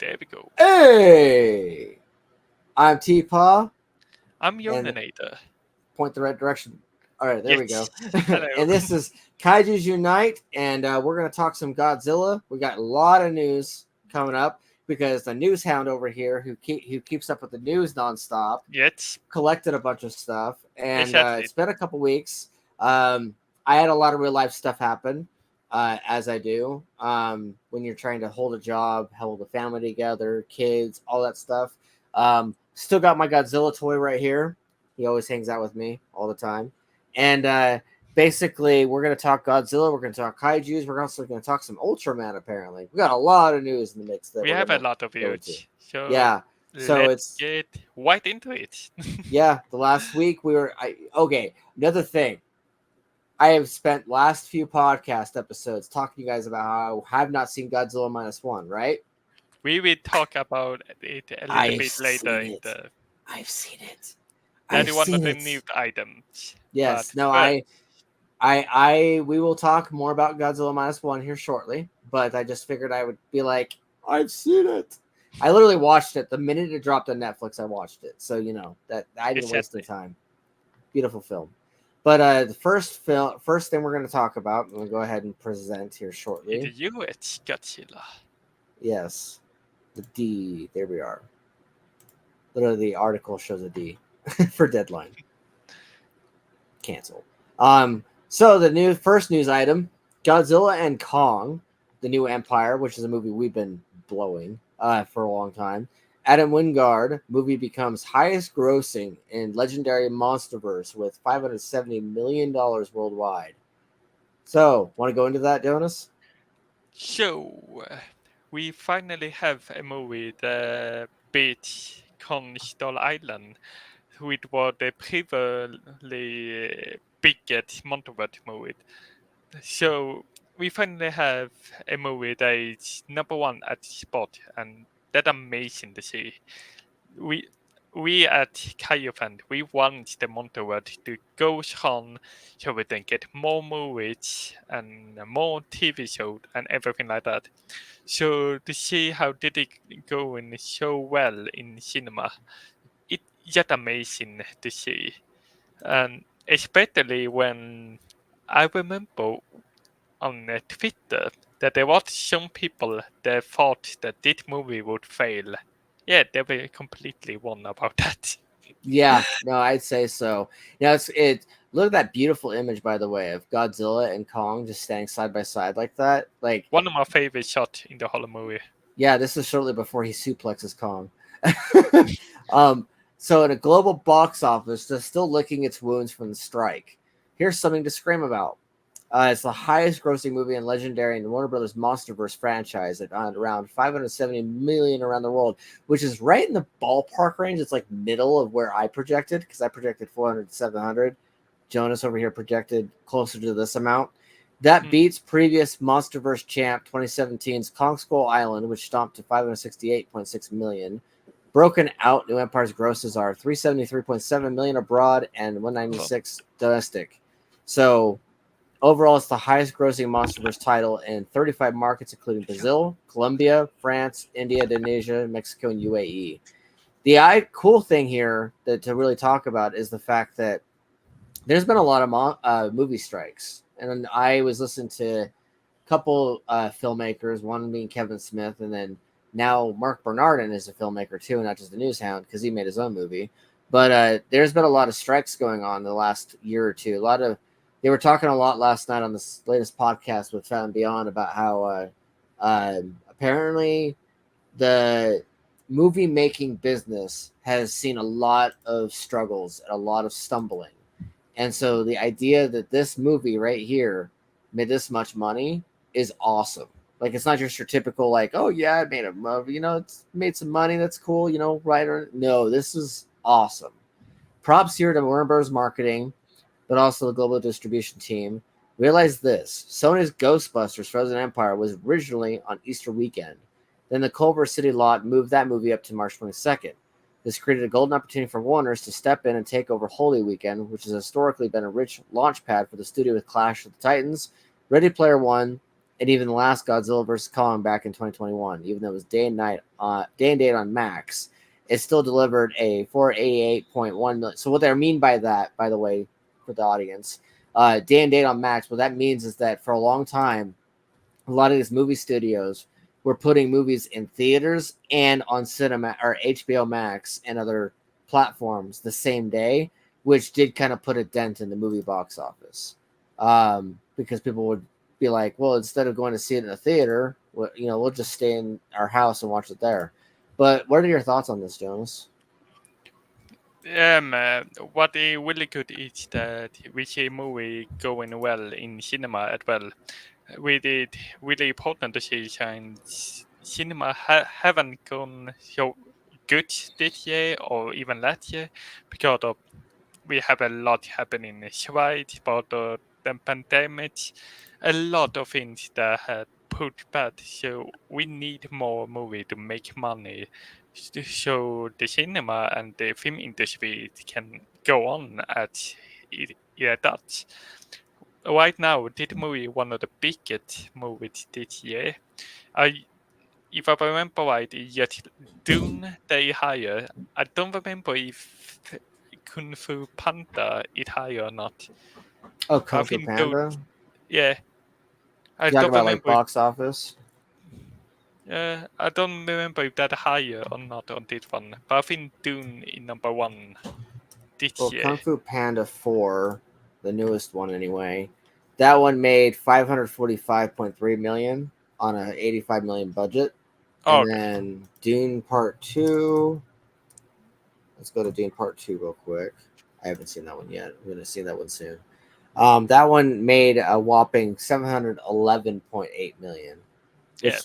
there we go. Hey! I'm TPAW. I'm And Jonasnator. point the right direction. All right, there we go. Yes. Hello. And this is Kaijus Unite, and we're going to talk some Godzilla. We got a lot of news coming up because the news hound over here, who keeps up with the news nonstop, Yes. collected a bunch of stuff, and Exactly. it's been a couple weeks. I had a lot of real life stuff happen, as I do when you're trying to hold a job, hold a family together, kids, all that stuff. Still got my Godzilla toy right here. He always hangs out with me all the time. And basically, we're going to talk Godzilla. We're going to talk Kaijus. We're also going to talk some Ultraman, apparently. We got a lot of news in the mix that We we're have going a to lot of go into. views. So Yeah. So let's get right into it. yeah, the last week we were okay. Another thing, I have spent last few podcast episodes talking to you guys about how I have not seen Godzilla Minus One, right? We will talk about it a little I've bit later seen in it. the I've seen it. that I've is one of seen the it. new items. Yes. But No, first, we will talk more about Godzilla Minus One here shortly, but I just figured I would be like, I've seen it. I literally watched it the minute it dropped on Netflix. I watched it, so you know that I didn't waste any time. Beautiful film. But the first thing we're going to talk about, I'm going to go ahead and present here shortly. it's US Godzilla. Yes, the D. There we are. Literally, the article shows a D for deadline. Cancel. So the first news item: Godzilla and Kong, the New Empire, which is a movie we've been blowing for a long time. Adam Wingard movie becomes highest grossing in legendary Monsterverse with $570 million worldwide. So, want to go into that, Jonas? So we finally have a movie that beat Conistal Island, which was the previously biggest Monsterverse movie. So we finally have a movie that is number one at the spot, and that's amazing to see. We we at Kaiju fan, we want the Monsterverse to go on so we can get more movies and more TV shows and everything like that. So to see how did it go in so well in cinema, it's just amazing to see, and especially when I remember on Twitter that there was some people that thought that this movie would fail. Yeah, they were completely wrong about that. Yeah, no, I'd say so. Yeah, it. Look at that beautiful image, by the way, of Godzilla and Kong just standing side by side like that. Like, One of my favorite shots in the whole movie. yeah, this is shortly before he suplexes Kong. So in a global box office that's still licking its wounds from the strike, here's something to scream about. It's the highest grossing movie in legendary and Warner Brothers Monsterverse franchise at around 570 million around the world, which is right in the ballpark range. It's like middle of where I projected, because I projected 400 to 700. Jonas over here projected closer to this amount. That beats previous Monsterverse champ 2017's Kong Skull Island, which stomped to 568.6 million. Broken out, New Empire's grosses are 373.7 million abroad and 196 domestic. So overall, it's the highest grossing Monsterverse title in 35 markets, including Brazil, Colombia, France, India, Indonesia, Mexico, and UAE. The cool thing here to really talk about is the fact that there's been a lot of movie strikes. And I was listening to a couple filmmakers, one being Kevin Smith, and then now Mark Bernardin is a filmmaker too, not just a news hound because he made his own movie. But there's been a lot of strikes going on in the last year or two. They were talking a lot last night on this latest podcast with Fat and Beyond about how apparently the movie making business has seen a lot of struggles and a lot of stumbling. And so the idea that this movie right here made this much money is awesome. Like, it's not just your typical, like, oh, yeah, it made a movie, it's made some money, that's cool, right? No, this is awesome. Props here to Warner Bros. Marketing, but also the global distribution team. Realize this: Sony's Ghostbusters Frozen Empire was originally on Easter weekend. Then the Culver City lot moved that movie up to March 22nd. This created a golden opportunity for Warner's to step in and take over Holy Weekend, which has historically been a rich launch pad for the studio with Clash of the Titans, Ready Player One, And even the last Godzilla vs. Kong back in 2021, even though it was day and date on Max, it still delivered a 488.1 million. So what they mean by that, by the way, for the audience, day and date on Max, what that means is that for a long time, a lot of these movie studios were putting movies in theaters and on cinema or HBO Max and other platforms the same day, which did kind of put a dent in the movie box office, because people would be like, well, instead of going to see it in a theater, we'll just stay in our house and watch it there. But what are your thoughts on this, Jonas? What is really good is that we see movie going well in cinema as well. We did really important to see cinema haven't gone so good this year or even last year because of we have a lot happening in Schweiz about the pandemic, a lot of things that had put bad. So we need more movie to make money, so the cinema and the film industry can go on at it does. Right now, this movie one of the biggest movies this year. If I remember right, yet Dune they higher. I don't remember if Kung Fu Panda is higher or not. Oh, I Kung Fu think Dune, Panda? yeah. I You talk don't about like remember. box office? I don't remember if that higher or not on this one. But I think Dune is number one this Well, year. Kung Fu Panda 4, the newest one anyway, that one made 545.3 million on a 85 million budget. Oh, And okay. then Dune Part 2. Let's go to Dune Part 2 real quick. I haven't seen that one yet. I'm going to see that one soon. That one made a whopping 711.8 million, Yeah.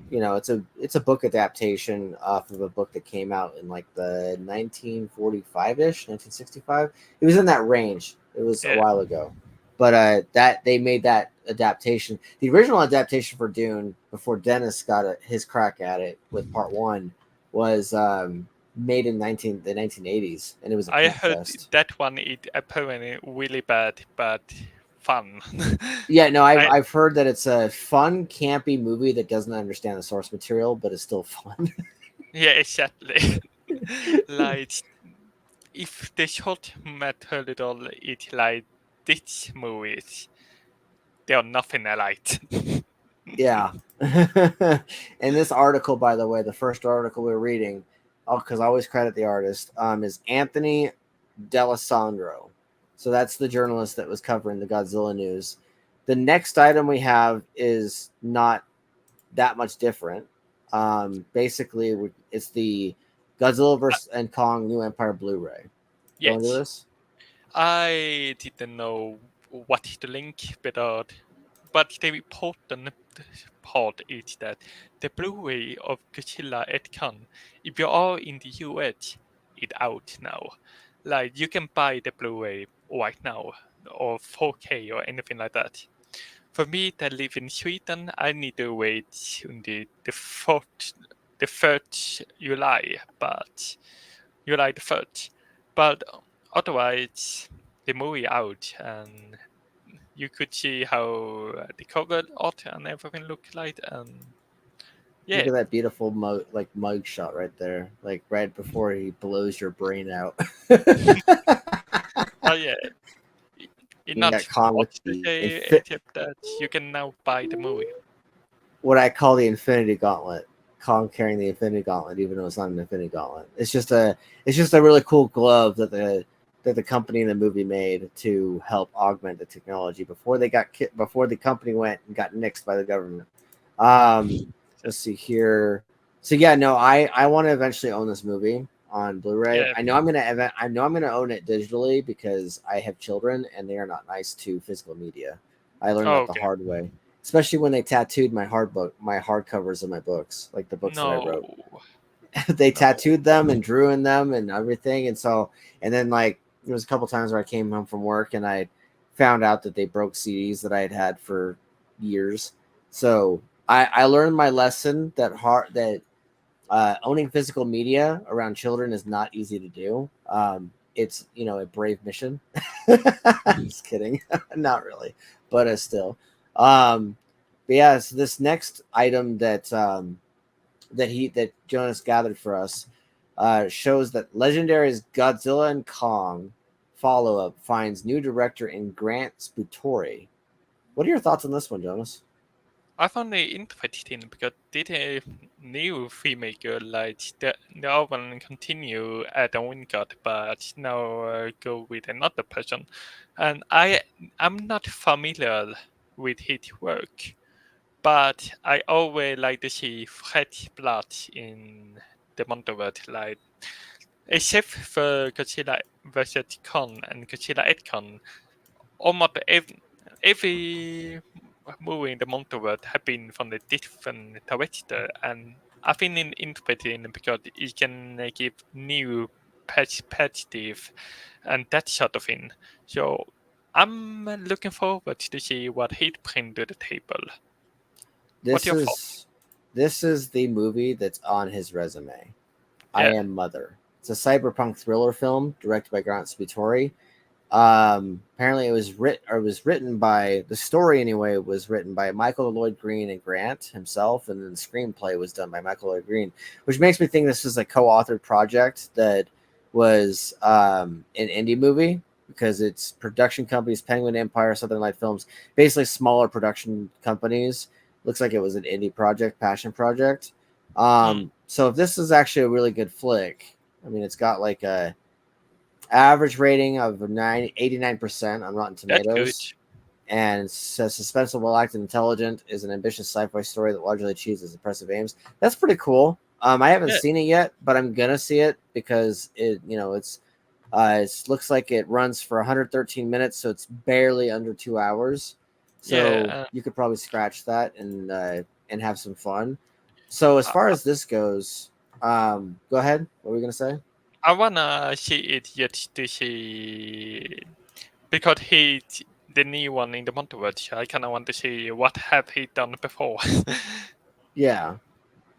which it's a book adaptation off of a book that came out in like the 1945ish 1965. It was in that range. It was a Yeah. while ago, but that they made that adaptation. The original adaptation for Dune, before Dennis got his crack at it with part one, was made in the 1980s, and it was a I poop heard fest. that one is apparently really bad, but fun. Yeah, no, I, I've heard that it's a fun, campy movie that doesn't understand the source material, but is still fun. yeah, exactly. Like, if the short material is like this movies, they are nothing alike. Yeah. And this article, by the way, the first article we're reading, because I always credit the artist, is Anthony D'Alessandro. So that's the journalist that was covering the Godzilla news. The next item we have is not that much different. Basically, it's the Godzilla vs. and Kong New Empire Blu-ray. Go into Yes, this. I didn't know what to link, but the important part is that the Blu-ray of Godzilla X Kong, if you are in the US, it's out now. Like, you can buy the Blu-ray right now, or 4K or anything like that. For me that live in Sweden, I need to wait until the 3rd July, but July the 3rd. But otherwise, the movie out, and you could see how the cover art and everything look like, and Look yeah, at that beautiful mug shot right there, like right before he blows your brain out. oh yeah, it's You got not Kong with much to the say except that you can now buy the movie. what I call the Infinity Gauntlet. Kong carrying the Infinity Gauntlet, even though it's not an Infinity Gauntlet. It's just a really cool glove that the company in the movie made to help augment the technology before before the company went and got nixed by the government. Let's see here. So yeah, no, I want to eventually own this movie on Blu-ray. Yeah. I know I'm gonna own it digitally because I have children and they are not nice to physical media. I learned Oh, that the okay. hard way, especially when they tattooed my hardcovers of my books, like the books that I No, wrote. They no. tattooed them and drew in them and everything, and then like there was a couple times where I came home from work and I found out that they broke CDs that I had for years. So I learned my lesson that owning physical media around children is not easy to do. It's a brave mission. Just kidding, not really, but still. Um, But yeah, so this next item that Jonas gathered for us shows that Legendary's Godzilla and Kong follow up finds new director in Grant Sputori. What are your thoughts on this one, Jonas? I found it interesting because did a new filmmaker like the old one continue at the Wingard, but now go with another person, and I'm not familiar with his work, but I always like to see fresh blood in the Monsterverse, like except for Godzilla vs Kong and Godzilla X Kong, almost every movie in the Monsterverse have been from a different director, and I find it interesting because it can give new perspective and that sort of thing. So I'm looking forward to see what he brings to the table. What's This your thought? is this is the movie that's on his resume. I Yeah, Am Mother. It's a cyberpunk thriller film directed by Grant Sputori. Apparently, it was written by the story anyway. Was written by Michael Lloyd Green and Grant himself, and then the screenplay was done by Michael Lloyd Green, which makes me think this is a co-authored project that was an indie movie because it's production companies Penguin Empire, Southern Light Films, basically smaller production companies. Looks like it was an indie project, passion project. mm, So if this is actually a really good flick, I mean, it's got like a average rating of 89% on Rotten that's good. Tomatoes, and says suspenseful, acted, intelligent, is an ambitious sci-fi story that largely achieves its impressive aims. That's pretty cool. I haven't Yeah, seen it yet, but I'm gonna see it because it looks like it runs for 113 minutes, so it's barely under 2 hours. yeah. So you could probably scratch that and have some fun. So as I, far as this goes, go ahead. What were we gonna say? I wanna see it yet to see because he's the new one in the Monsterverse. I kind of want to see what have he done before. Yeah,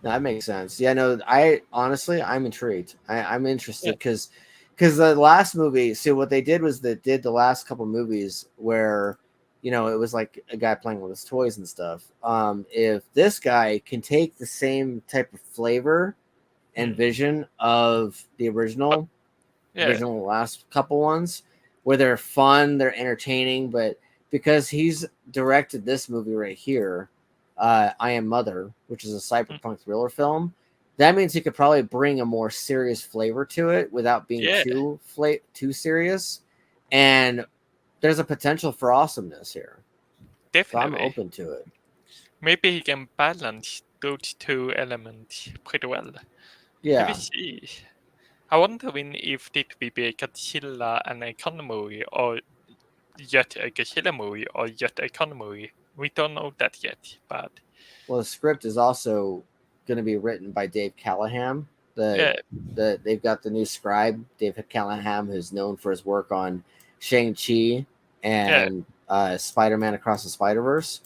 that makes sense. Yeah, no, I honestly, I'm intrigued. I'm Yeah. interested because the last movie. See, what they did was they did the last couple movies where it was like a guy playing with his toys and stuff. If this guy can take the same type of flavor and Mm. vision of the But yeah, original last couple ones, where they're fun, they're entertaining, but because he's directed this movie right here, I Am Mother, which is a mm, cyberpunk thriller film, that means he could probably bring a more serious flavor to it without being yeah, too serious, and there's a potential for awesomeness here. So I'm definitely. open to it. Maybe he can balance those two elements pretty well. We will Yeah. see. I wonder if it will be a Godzilla and a Kong movie, or yet a Godzilla movie, or yet a Kong movie. We don't know that yet, but Well, the script is also going to be written by Dave Callahan. yeah, They've got the new scribe, Dave Callahan, who's known for his work on Shang-Chi yeah, and Spider-Man Across the Spider-Verse.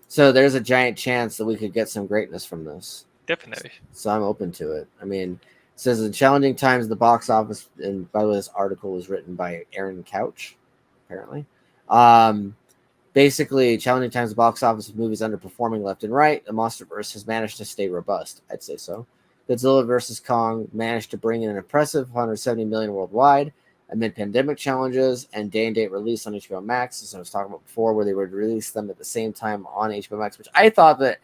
So there's a giant chance that we could get some greatness from this. definitely. So I'm open to it. I mean, it says in challenging times at the box office, and by the way, this article was written by Aaron Couch, apparently. Um, Basically, challenging times at the box office with movies underperforming left and right. The Monsterverse has managed to stay robust. I'd say so. Godzilla vs Kong managed to bring in an impressive 170 million worldwide amid pandemic challenges and day and date release on HBO Max, as I was talking about before, where they would release them at the same time on HBO Max, which I thought that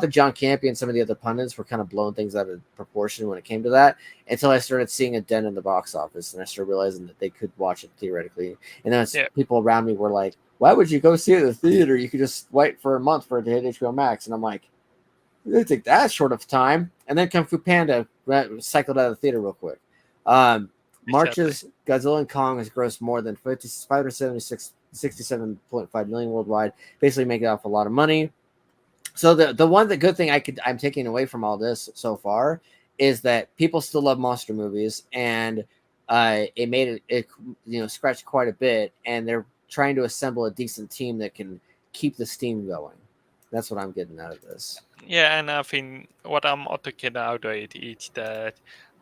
John Campy and some of the other pundits were kind of blowing things out of proportion when it came to that until I started seeing a dent in the box office and I started realizing that they could watch it theoretically. And then Yeah, people around me were like, why would you go see it in the theater? You could just wait for a month for it to hit HBO Max. And I'm like, it didn't take that short of time. And then Kung Fu Panda cycled out of the theater real quick. exactly. March's Godzilla and Kong has grossed more than 567.5 million worldwide, basically making off a lot of money. So the good thing I'm taking away from all this so far is that people still love monster movies, and it made it scratched quite a bit, and they're trying to assemble a decent team that can keep the steam going. That's what I'm getting out of this. Yeah, and I think what I'm also getting out of it is that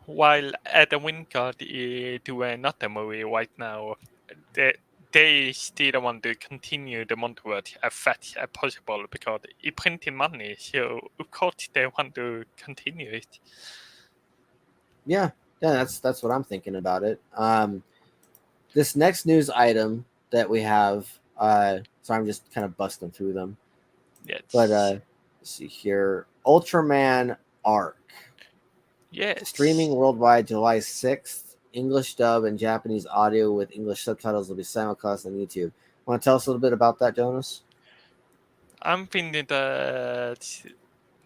while Adam Wingard is doing another movie right now, the they still want to continue the Monsterverse as fast as possible because it printing money. So of course they want to continue it. Yeah, that's what I'm thinking about it. This next news item that we have, so I'm just kind of busting through them. Yes. But let's see here, Ultraman Arc. Yes. Streaming worldwide July 6th. English dub and Japanese audio with English subtitles will be simulcast on YouTube. Want to tell us a little bit about that, Jonas? I'm thinking that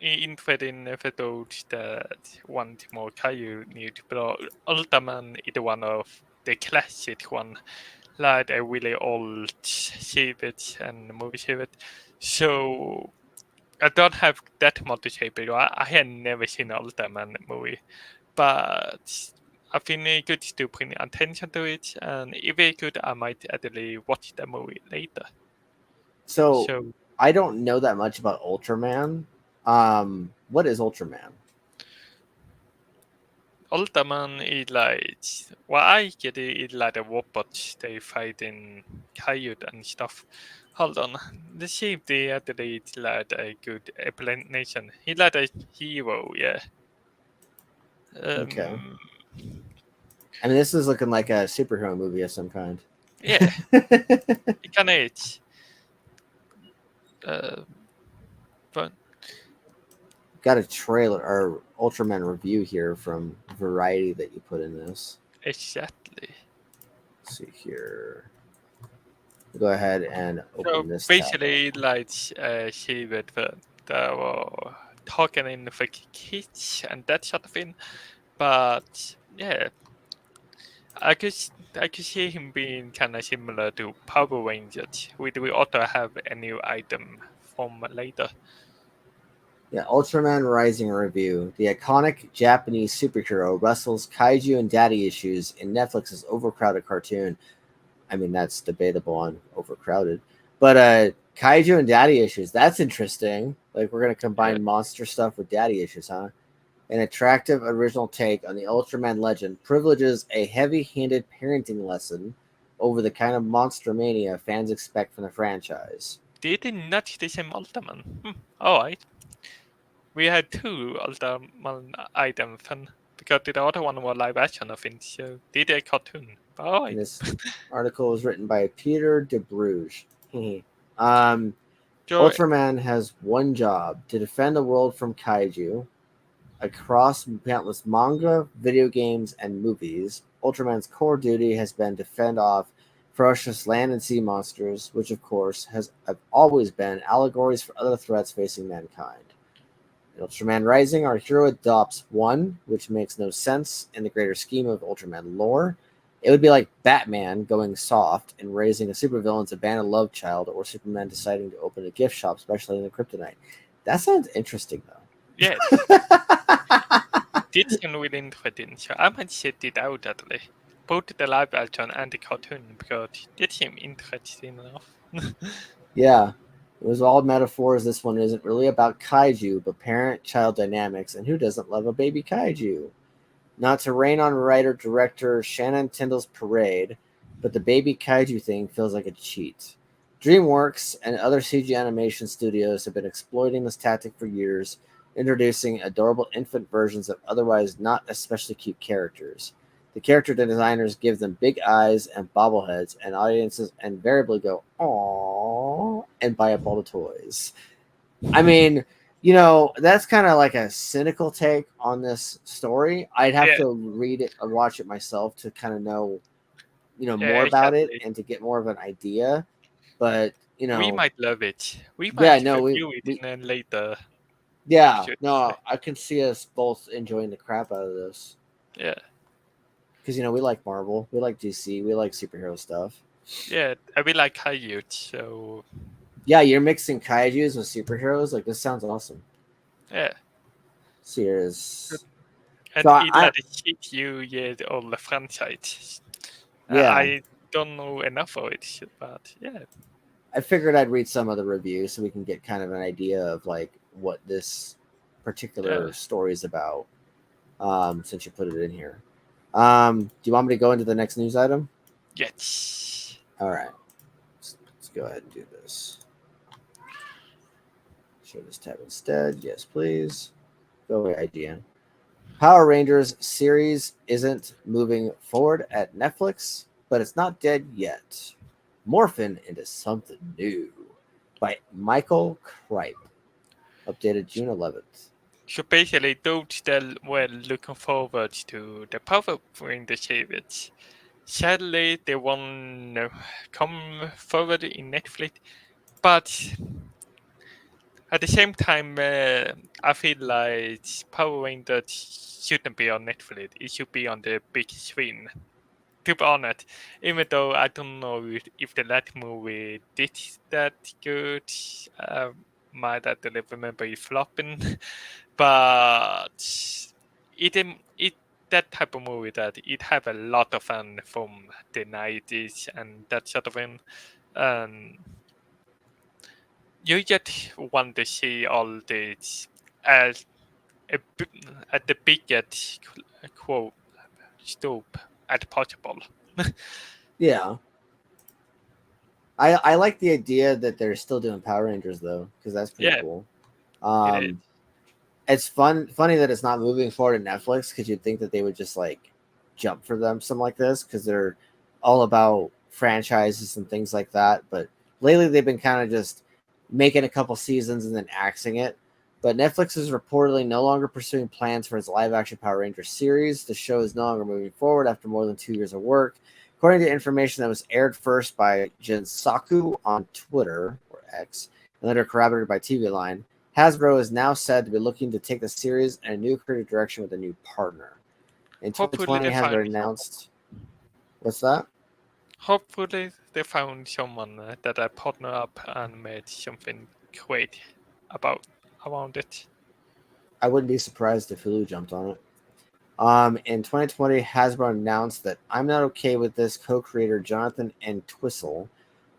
interesting episodes that want more Kaiju need, but Ultraman is one of the classic one, like a really old series and movie series. So I don't have that much to say because I had never seen an Ultraman movie, but I think it's good to bring attention to it, and if it's good, I might actually watch the movie later. So So I don't know that much about Ultraman. What is Ultraman? Ultraman is like what I get is like a robots they fight in Kaijus and stuff. Hold on, let's see if they actually is like a good explanation. He's like a hero, yeah. Okay. I mean, this is looking like a superhero movie of some kind. Yeah, it kind of is. But Got a trailer or Ultraman review here from Variety that you put in this. exactly. Let's see here. Go ahead and So open this tab. basically, like she with the talking in the kids and that sort of thing. But yeah, I could see him being kind of similar to Power Rangers. We also have a new item from later. Yeah, Ultraman Rising review. The iconic Japanese superhero wrestles kaiju and daddy issues in Netflix's overcrowded cartoon. I mean, that's debatable on overcrowded. But kaiju and daddy issues, that's interesting. Like, we're going to combine monster stuff with daddy issues, huh? An attractive original take on the Ultraman legend privileges a heavy-handed parenting lesson over the kind of monster mania fans expect from the franchise. They did not the same Ultraman. Alright. We had two Ultraman items, and because the other one was live action, I think, so they did a cartoon. Alright. And this article was written by Peter de Bruges. So, Ultraman has one job: to defend the world from kaiju. Across countless manga, video games, and movies, Ultraman's core duty has been to fend off ferocious land and sea monsters, which of course have always been allegories for other threats facing mankind. In Ultraman Rising, our hero adopts one, which makes no sense in the greater scheme of Ultraman lore. It would be like Batman going soft and raising a supervillain's abandoned love child, or Superman deciding to open a gift shop, especially in the Kryptonite. That sounds interesting, though. yeah. This is really interesting, so I might check it out actually. Both the live action and the cartoon, because it seems interesting enough. Yeah, it was all metaphors. This one isn't really about kaiju, but parent-child dynamics, and who doesn't love a baby kaiju? Not to rain on writer-director Shannon Tyndall's parade, but the baby kaiju thing feels like a cheat. DreamWorks and other CG animation studios have been exploiting this tactic for years, introducing adorable infant versions of otherwise not especially cute characters. The character designers give them big eyes and bobbleheads, and audiences invariably go, "Aww," and buy up all the toys. I mean, that's kind of like a cynical take on this story. I'd have to read it or watch it myself to kind of know, more about it and to get more of an idea. But, we might love it. We might review it and then later. Yeah, no, I can see us both enjoying the crap out of this. Yeah. Because, we like Marvel, we like DC, we like superhero stuff. Yeah, I really like Kaiju, so... Yeah, you're mixing kaijus with superheroes. Like, this sounds awesome. Yeah. Serious. And it like cheat you yet all the franchise. Yeah. I don't know enough of it, but yeah. I figured I'd read some of the reviews so we can get kind of an idea of like what this particular story is about. Since you put it in here. Do you want me to go into the next news item? Yes. All right. Let's go ahead and do this. Show this tab instead. Yes, please. Go away, IGN. Power Rangers series isn't moving forward at Netflix, but it's not dead yet. Morphin into something new by Michael Kripe. Updated June 11th. So basically, those that were looking forward to the Power Rangers series, sadly, they won't come forward in Netflix. But at the same time, I feel like Power Rangers shouldn't be on Netflix. It should be on the big screen. To be honest, even though I don't know if the last movie did that good, might actually remember it flopping, but it that type of movie that it have a lot of fun from the 90s and that sort of thing. And you just want to see all this as at the biggest quote scope as possible. Yeah. I like the idea that they're still doing Power Rangers though, because that's pretty Yeah, cool. it is. It's funny that it's not moving forward at Netflix because you'd think that they would just like jump for them something like this because they're all about franchises and things like that. But lately they've been kind of just making a couple seasons and then axing it. But Netflix is reportedly no longer pursuing plans for its live action Power Rangers series. The show is no longer moving forward after more than 2 years of work. According to information that was aired first by Jinsaku on Twitter, or X, and later corroborated by TV Line, Hasbro is now said to be looking to take the series in a new creative direction with a new partner. In Hopefully 2020, they Hasbro find announced... What's that? hopefully they found someone that I partner up and made something great about around it. I wouldn't be surprised if Hulu jumped on it. In 2020, Hasbro announced that I'm Not Okay With This co-creator Jonathan Entwistle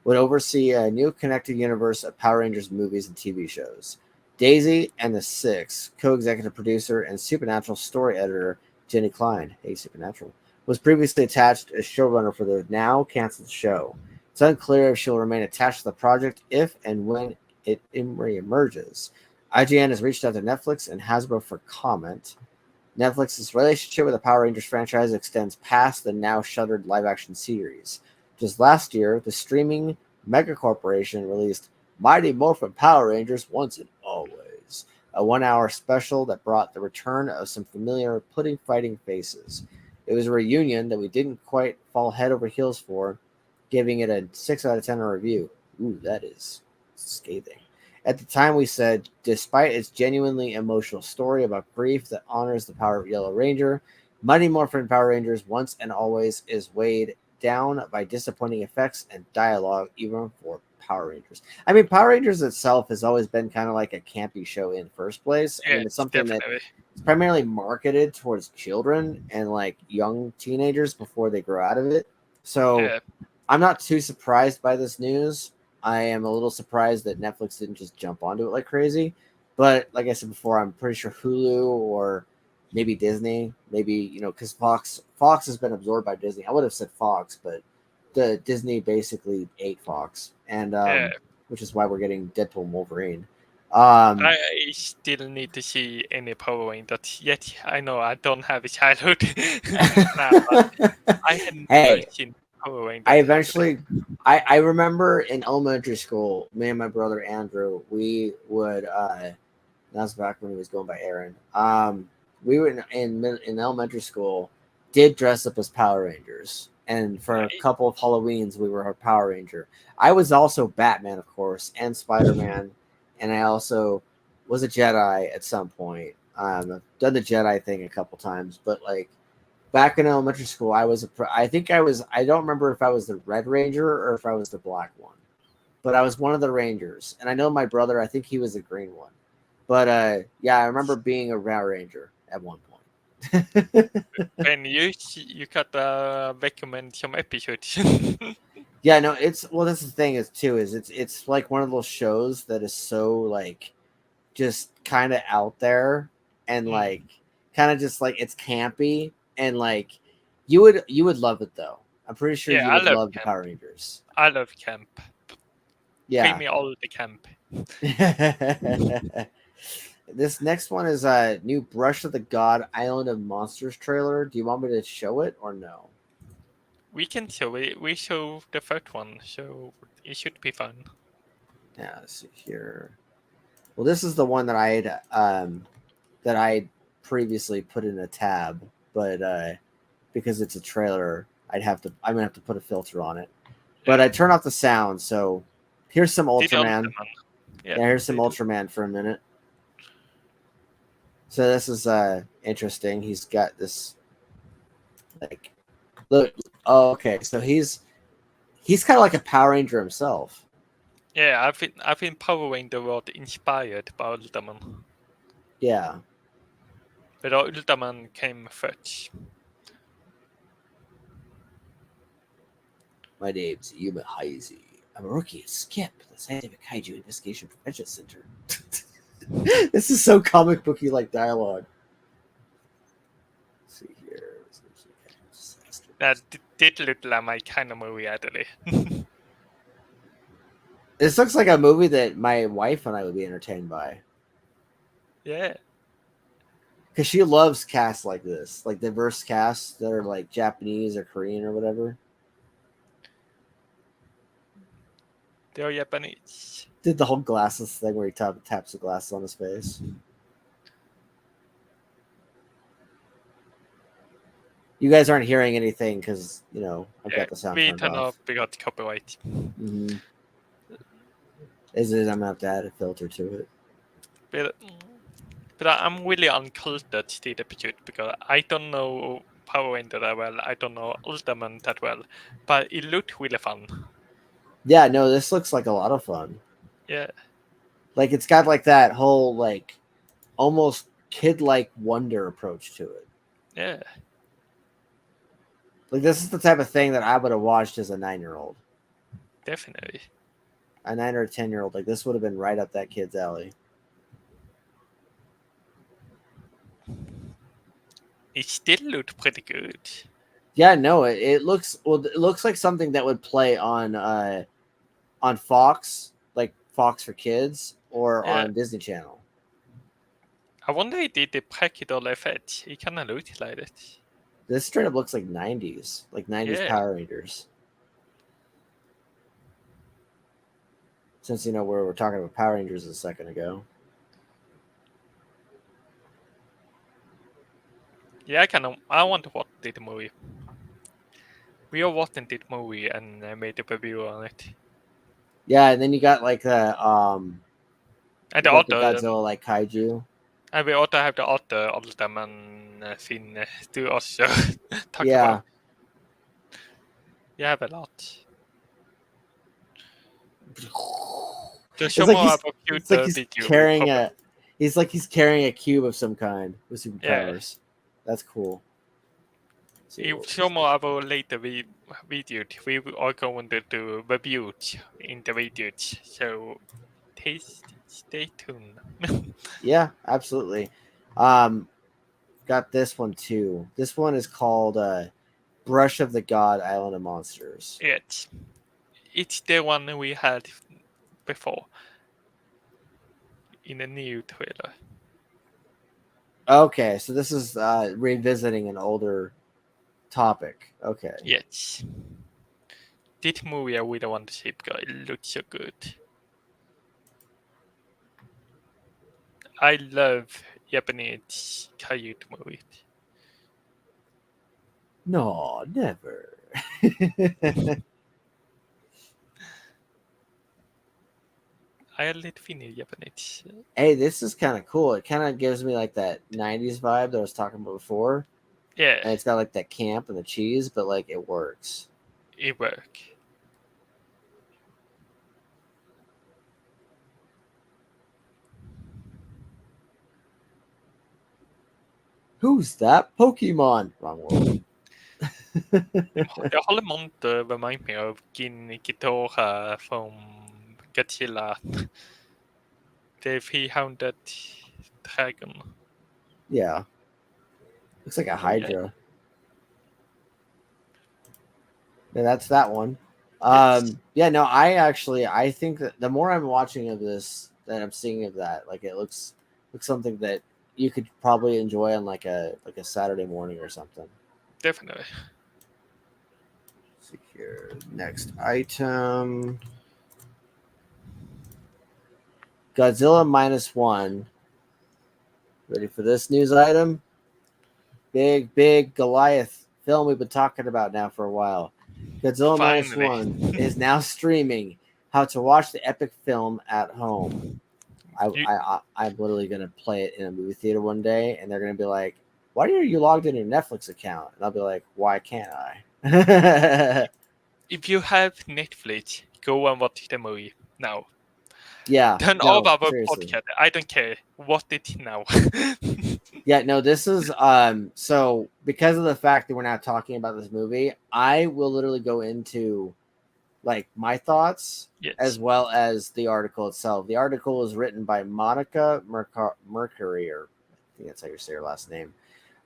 would oversee a new connected universe of Power Rangers movies and TV shows. Daisy and the Six, co-executive producer and Supernatural story editor Jenny Klein, hey Supernatural, was previously attached as showrunner for the now canceled show. It's unclear if she'll remain attached to the project if and when it reemerges. IGN has reached out to Netflix and Hasbro for comment. Netflix's relationship with the Power Rangers franchise extends past the now shuttered live-action series. Just last year, the streaming megacorporation released Mighty Morphin Power Rangers Once and Always, a 1-hour special that brought the return of some familiar pudding-fighting faces. It was a reunion that we didn't quite fall head over heels for, giving it a 6 out of 10 review. Ooh, that is scathing. At the time, we said, despite its genuinely emotional story about grief that honors the power of Yellow Ranger, Mighty Morphin Power Rangers Once and Always is weighed down by disappointing effects and dialogue, even for Power Rangers. I mean, Power Rangers itself has always been kind of like a campy show in first place. I mean, it's something definitely. that is primarily marketed towards children and like young teenagers before they grow out of it. So Yeah. I'm not too surprised by this news. I am a little surprised that Netflix didn't just jump onto it like crazy. But like I said before, I'm pretty sure Hulu or maybe Disney, maybe, because Fox has been absorbed by Disney. I would have said Fox, but the Disney basically ate Fox, and which is why we're getting Deadpool and Wolverine. I still need to see any Power Rangers yet. I know I don't have a childhood now, but I had never Hey, seen Power Rangers. I eventually, I remember in elementary school, me and my brother Andrew, we would, that was back when he was going by Aaron. We were in elementary school, did dress up as Power Rangers, and for a couple of Halloweens, we were a Power Ranger. I was also Batman, of course, and Spider-Man, and I also was a Jedi at some point. I've done the Jedi thing a couple times, but like, back in elementary school, I don't remember if I was the Red Ranger or if I was the black one, but I was one of the Rangers. And I know my brother, I think he was the green one. But yeah, I remember being a Red Ranger at one point. And you got recommend some episodes. Yeah, no, that's the thing is it's like one of those shows that is so like just kind of out there and like kind of just like it's campy and like you would love it though. I'm pretty sure Yeah, you I would love love the camp. Power Rangers. I love camp. Pay Yeah. me all the camp. This next one is a new Brush of the God Island of Monsters trailer. Do you want me to show it or no? We can show it. We show the first one, so it should be fun. Yeah, let's see here. Well, this is the one that I previously put in a tab, but because it's a trailer, I'm gonna have to put a filter on it. But I turn off the sound, so here's some Did Ultraman. Yeah, here's some did. Ultraman for a minute. So this is interesting. He's got this like look. Oh, okay. So he's kind of like a Power Ranger himself. Yeah, I've been Power Ranger world inspired by Ultraman. Yeah. But Ultraman came first. My name's Yuma Heizi. I'm a rookie at SKIP, the Scientific Kaiju Investigation Prevention Center. This is so comic booky like dialogue. Let's see here. That did look like my kind of movie, actually. This looks like a movie that my wife and I would be entertained by. Yeah. Because she loves casts like this, like diverse casts that are like Japanese or Korean or whatever. They're Japanese. Did the whole glasses thing where he taps the glasses on his face. You guys aren't hearing anything because, you know, I've got the sound we turned turn off. because copyright. Mm-hmm. I'm going to have to add a filter to it. But I'm really uncultured to the episode because I don't know Power Ranger that well. I don't know Ultraman that well. But it looked really fun. Yeah, no, this looks like a lot of fun. Yeah. Like, it's got like that whole, like, almost kid-like wonder approach to it. Yeah. Like, this is the type of thing that I would have watched as a 9-year-old. Definitely. A 9 or a 10-year-old. Like, this would have been right up that kid's alley. It still looked pretty good. Yeah, no, it looks like something that would play on Fox, like Fox for Kids, or on Disney Channel. I wonder if they did the practical effect. It kind of looked like it. This straight up looks like 90s, Power Rangers. Since you know we were talking about Power Rangers a second ago. Yeah, I want to watch the movie. We are watching the movie and made a review on it. Yeah, and then you got like the and the Godzilla like Kaiju. And we also have the other Ultraman thing to also talk Yeah. about. You have a lot. There's so more about it's like he's carrying a cube of some kind with superpowers. That's cool. If show more about later video, we are going to do reviews in the videos. So stay tuned. Yeah, absolutely. Got this one too. This one is called Brush of the God Island of Monsters. It's the one we had before in a new trailer. Okay, so this is revisiting an older topic. Okay. Yes. This movie I really want to see because it looks so good. I love Japanese Kaiju movies. No, never. I only finished Japanese. Hey, this is kind of cool. It kind of gives me like that 90s vibe that I was talking about before. Yeah. And it's got like that camp and the cheese, but like it works. It works. Who's that Pokemon? Wrong world. The whole monster reminds me of Ghidorah from Godzilla. The 300 dragon. Yeah. Looks like a Hydra. Yeah, that's that one. Yes, Yeah, no, I think that the more I'm watching of this, that I'm seeing of that, like it looks something that you could probably enjoy on like a Saturday morning or something. definitely. Secure next item. Godzilla Minus One. Ready for this news item? Big Goliath film we've been talking about now for a while. Godzilla Minus Finally. One is now streaming. How to watch the epic film at home. You, I'm literally gonna play it in a movie theater one day, and they're gonna be like, "Why are you logged in your Netflix account?" And I'll be like, "Why can't I?" if you have Netflix, go and watch the movie now. Yeah, Turn off no, our seriously. podcast. I don't care. Watch it now. Yeah, no, this is so because of the fact that we're not talking about this movie, I will literally go into like my thoughts Yes. as well as the article itself. The article is written by Monica Mercury, or I think that's how you say her last name.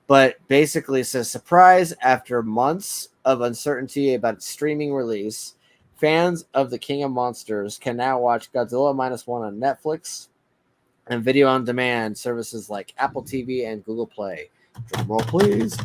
But basically it says surprise after months of uncertainty about its streaming release, fans of the King of Monsters can now watch Godzilla Minus One on Netflix and video on demand services like Apple TV and Google Play. Drum roll, please.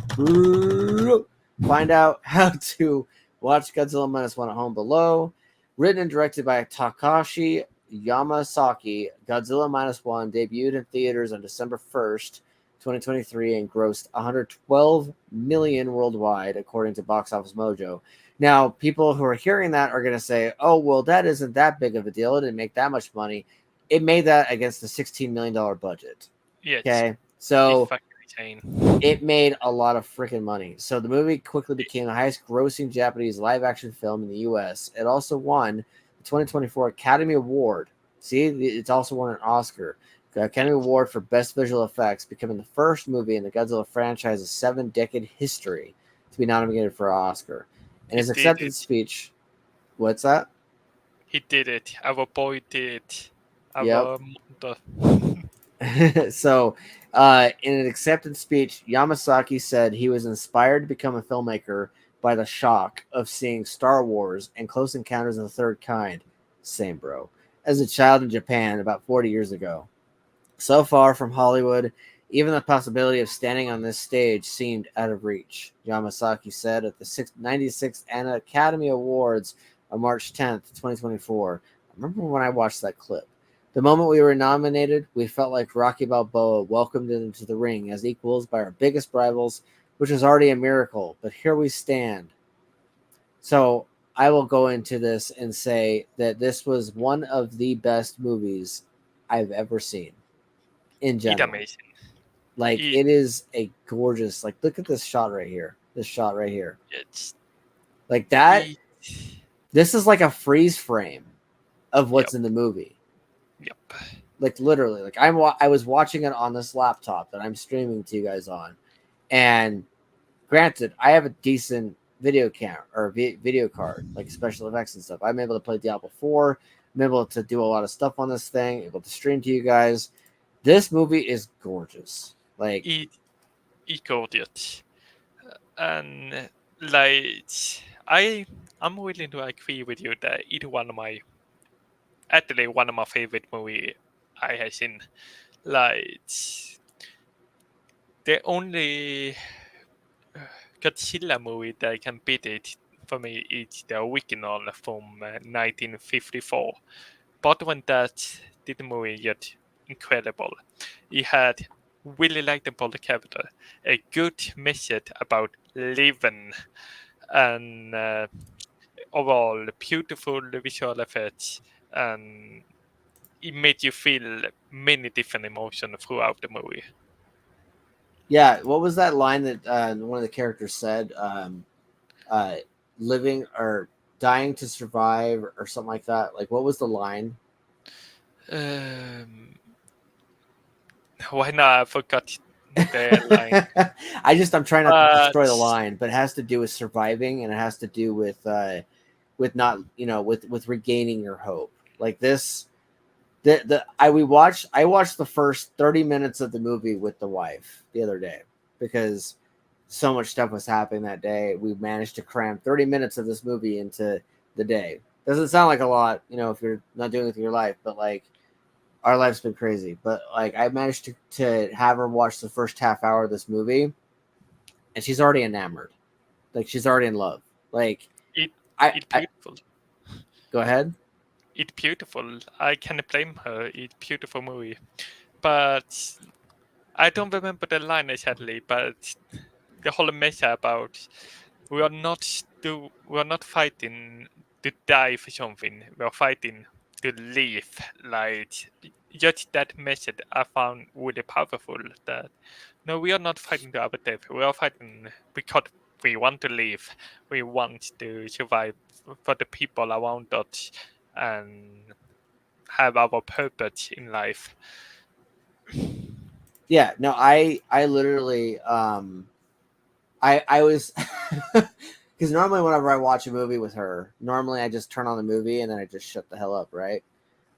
Find out how to watch Godzilla Minus One at home below. Written and directed by Takashi Yamazaki, Godzilla Minus One debuted in theaters on December 1st, 2023, and grossed 112 million worldwide, according to Box Office Mojo. Now, people who are hearing that are going to say, "Oh, well, that isn't that big of a deal. It didn't make that much money." It made that against a $16 million budget. Yes. Okay. It's So fucking insane. it made a lot of freaking money. So the movie quickly became the highest grossing Japanese live action film in the US. It also won the 2024 Academy Award. See, it's also won an Oscar. The Academy Yes. Award for Best Visual Effects, becoming the first movie in the Godzilla franchise's 7-decade history to be nominated for an Oscar. In He his did acceptance it. speech, what's that? He did it. Our boy did it. Yep. Our mother. So, in an acceptance speech, Yamasaki said he was inspired to become a filmmaker by the shock of seeing Star Wars and Close Encounters of the Third Kind, same bro, as a child in Japan about 40 years ago. So far from Hollywood, even the possibility of standing on this stage seemed out of reach, Yamasaki said at the 96th Academy Awards on March 10th, 2024. I remember when I watched that clip. The moment we were nominated, we felt like Rocky Balboa welcomed into the ring as equals by our biggest rivals, which was already a miracle. But here we stand. So I will go into this and say that this was one of the best movies I've ever seen in It's general. amazing. Like It, it is a gorgeous, like look at this shot right here. This shot right here. it's, Like that, it, this is like a freeze frame of yep, what's in the movie. yep. Like literally, like I was watching it on this laptop that I'm streaming to you guys on. And granted, I have a decent video camera or video card, like special effects and stuff. I'm able to play Diablo 4. I'm able to do a lot of stuff on this thing, able to stream to you guys. This movie is gorgeous. Like, It, it got it. And like, I, I'm willing to agree with you that it's actually one of my favorite movie I have seen. Like, the only Godzilla movie that can beat it for me is the original from 1954. But when that did the movie yet incredible, it had really likable character, a good message about living, and overall beautiful visual effects, and it made you feel many different emotions throughout the movie. yeah, what was that line that one of the characters said? Uh, living or dying to survive or something like that. Like, what was the line? Um, why not? I forgot the line. I'm trying not to But destroy the line, but it has to do with surviving and it has to do with not with regaining your hope. Like this, I watched the first 30 minutes of the movie with the wife the other day because so much stuff was happening that day. We managed to cram 30 minutes of this movie into the day. Doesn't sound like a lot, you know, if you're not doing it with your life, but like our life's been crazy. But like I managed to have her watch the first half hour of this movie, and she's already enamored. Like she's already in love. Like It I, it I beautiful. go ahead. It beautiful. I can't blame her. It beautiful movie, but I don't remember the line exactly. But the whole message about we are not fighting to die for something. We are fighting to live. Like just that message I found really powerful. That no, we are not fighting to our death. We are fighting because we want to live. We want to survive for the people around us and have our purpose in life. Yeah, no, I literally I was because normally whenever I watch a movie with her, normally I just turn on the movie and then I just shut the hell up, right?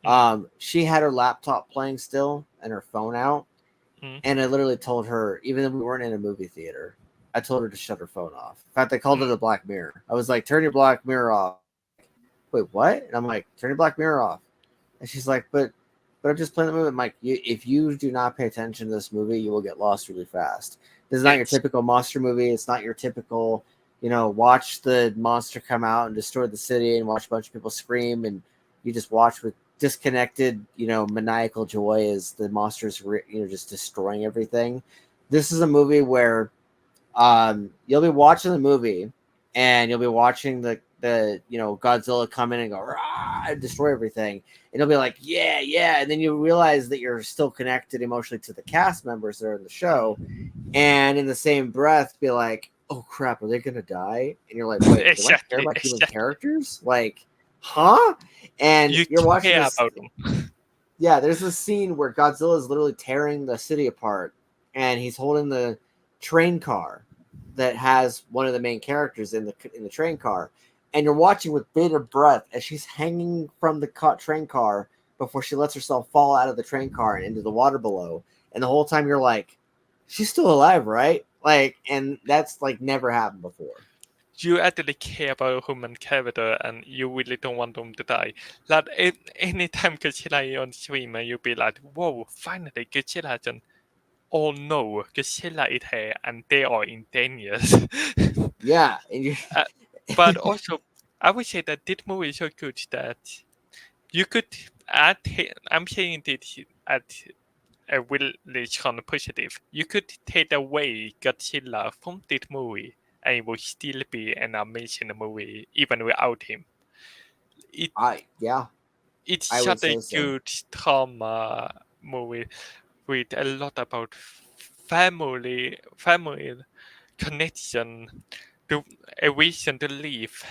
Mm, She had her laptop playing still and her phone out, mm, and I literally told her, even though we weren't in a movie theater, I told her to shut her phone off. In fact, I called it mm. a black mirror. I was like, turn your black mirror off. Wait, what? And I'm like, turn your black mirror off. And she's like, but I'm just playing the movie. I'm like, if you do not pay attention to this movie, you will get lost really fast. This is not your It's typical monster movie. It's not your typical, you know, watch the monster come out and destroy the city and watch a bunch of people scream and you just watch with disconnected, you know, maniacal joy as the monsters, you know, just destroying everything. This is a movie where you'll be watching the movie and you'll be watching the you know Godzilla come in and go rah, and destroy everything, and you'll be like yeah, and then you realize that you're still connected emotionally to the cast members that are in the show, and in the same breath be like, oh crap, are they gonna die? And you're like, wait, do I care exactly, about human exactly. characters? Like, huh? And You you're watching care this. about them. Yeah, there's this scene where Godzilla is literally tearing the city apart, and he's holding the train car that has one of the main characters in the train car, and you're watching with bated breath as she's hanging from the train car before she lets herself fall out of the train car and into the water below, and the whole time you're like, she's still alive, right? Like, and that's like never happened before. You actually care about human character and you really don't want them to die. Like anytime Godzilla is on stream, you'll be like, "Whoa! Finally, Godzilla done." Oh no, Godzilla is here and they are in danger. Yeah, and you uh, but also, I would say that this movie is so good that you could add. I'm saying this at a really strong positive. You could take away Godzilla from this movie and it would still be an amazing movie even without him. It I yeah, it's I would such a say so. good trauma movie with a lot about family connection, to a vision to live,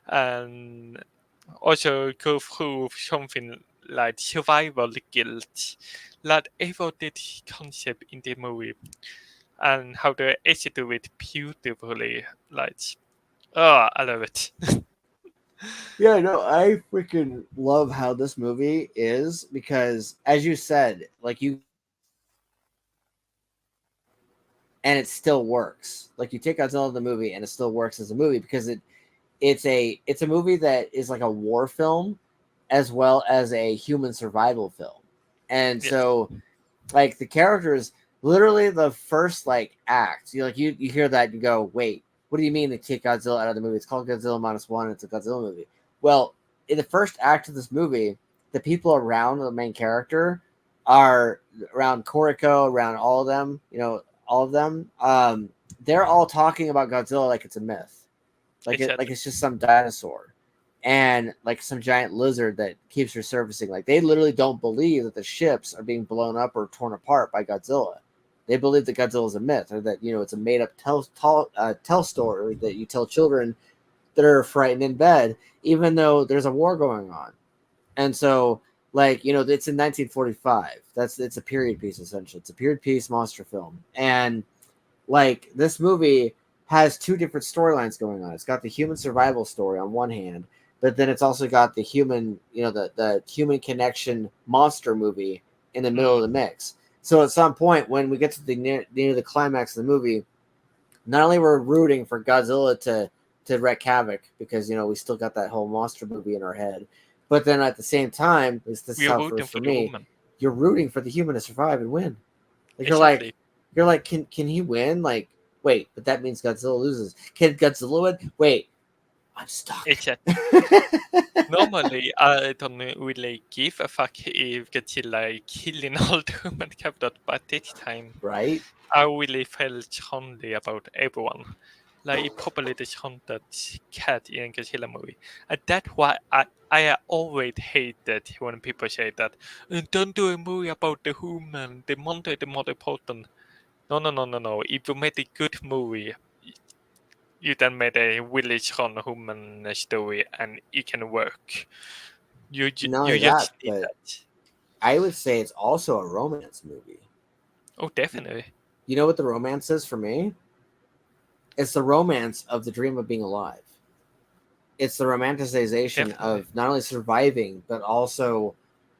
and also go through something like survival guilt, like every concept in the movie, and how they execute it beautifully. Like, oh, I love it. Yeah, no, I freaking love how this movie is because, as you said, like you and it still works. Like you take Godzilla the movie and it still works as a movie because it's a movie that is like a war film as well as a human survival film, and Yes. so like the characters, literally the first like act, you hear that and you go, wait, what do you mean they take Godzilla out of the movie? It's called Godzilla Minus One. It's a Godzilla movie. Well, in the first act of this movie, the people around the main character are around Koriko, around all of them, you know, all of them. They're all talking about Godzilla like it's a myth, like Exactly. it's just some dinosaur and like some giant lizard that keeps resurfacing. Like they literally don't believe that the ships are being blown up or torn apart by Godzilla. They believe that Godzilla is a myth, or that, you know, it's a made up tell story that you tell children that are frightened in bed, even though there's a war going on. And so, like, you know, it's in 1945. It's a period piece essentially. It's a period piece monster film, and like this movie has two different storylines going on. It's got the human survival story on one hand, but then it's also got the human, you know, the human connection monster movie in the middle of Mm, the mix. So at some point when we get to the near the climax of the movie, not only we're rooting for Godzilla to wreak havoc because we still got that whole monster movie in our head. But then at the same time, this is We're how it rooting feels for for the me. woman. You're rooting for the human to survive and win. Like Exactly. you're like, can he win? Like, wait, but that means Godzilla loses. Can Godzilla win? Wait, I'm stuck. Exactly. Normally, I don't really give a fuck if Godzilla killing all the human capital, but this time Right? I really felt strongly about everyone. Like it probably the haunted cat in Godzilla movie, and that's why I always hated when people say that don't do a movie about the human, the monster is the more important. No, no, no, no, no. If you made a good movie, you then made a really strong human story, and it can work. Not You only that, just need but that. I would say it's also a romance movie. Oh, definitely. You know what the romance is for me? It's the romance of the dream of being alive. It's the romanticization Definitely. of not only surviving but also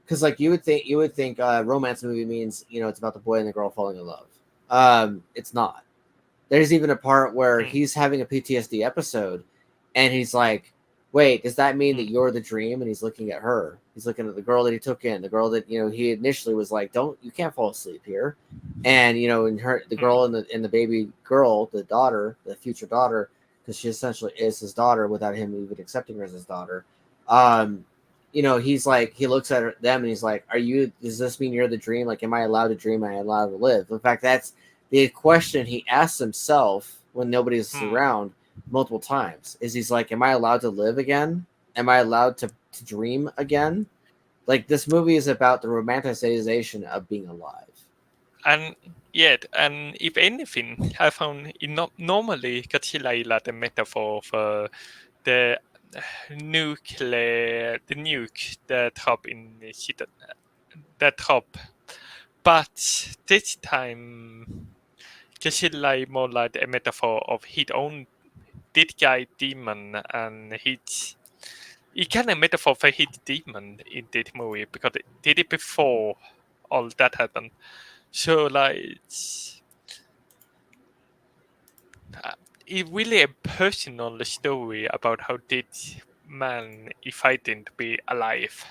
because like you would think romance movie means it's about the boy and the girl falling in love. It's not. There's even a part where Mm, he's having a PTSD episode, and he's like, "Wait, does that mean that mm, you're the dream?" And he's looking at her. He's looking at the girl that he took in, the girl that he initially was like, "Don't, you can't fall asleep here." And and the mm, girl and the baby girl, the daughter, the future daughter, because she essentially is his daughter without him even accepting her as his daughter. Um, he's like, he looks at them and he's like, "Are you? Does this mean you're the dream? Like, am I allowed to dream? Am I allowed to live?" In fact, that's the question he asks himself when nobody's mm. around multiple times is he's like, am I allowed to live again? Am I allowed to dream again? Like, this movie is about the romanticization of being alive. And yet, and if anything, I found normally Godzilla is like a metaphor for the the nuke that drop in the shit, that drop. But this time, Godzilla is more like a metaphor of his own dead guy demon, and he kind of metaphor for his demon in this movie because it did it before all that happened. So like uh, it really a personal story about how this man is fighting to be alive,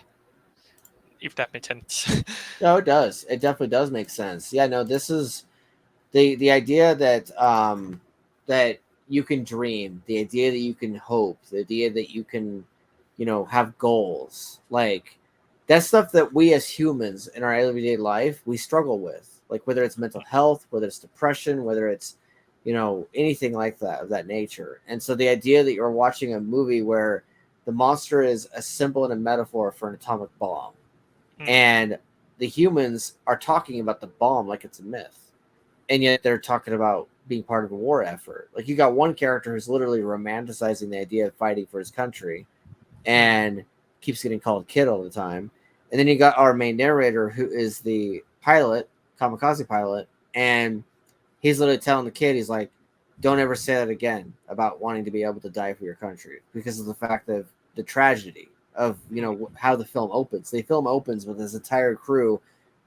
if that makes sense. No, it does. It definitely does make sense. Yeah, no, this is the idea that you can dream, the idea that you can hope, the idea that you can have goals. Like, that's stuff that we as humans in our everyday life we struggle with, like whether it's mental health, whether it's depression, whether it's anything like that of that nature. And so the idea that you're watching a movie where the monster is a symbol and a metaphor for an atomic bomb, Hmm. and the humans are talking about the bomb like it's a myth, and yet they're talking about being part of a war effort. Like, you got one character who's literally romanticizing the idea of fighting for his country Hmm. and keeps getting called kid all the time. And then you got our main narrator who is the pilot, kamikaze pilot, and he's literally telling the kid, he's like, don't ever say that again about wanting to be able to die for your country, because of the fact of the tragedy of Hmm. how the film opens. The film opens with this entire crew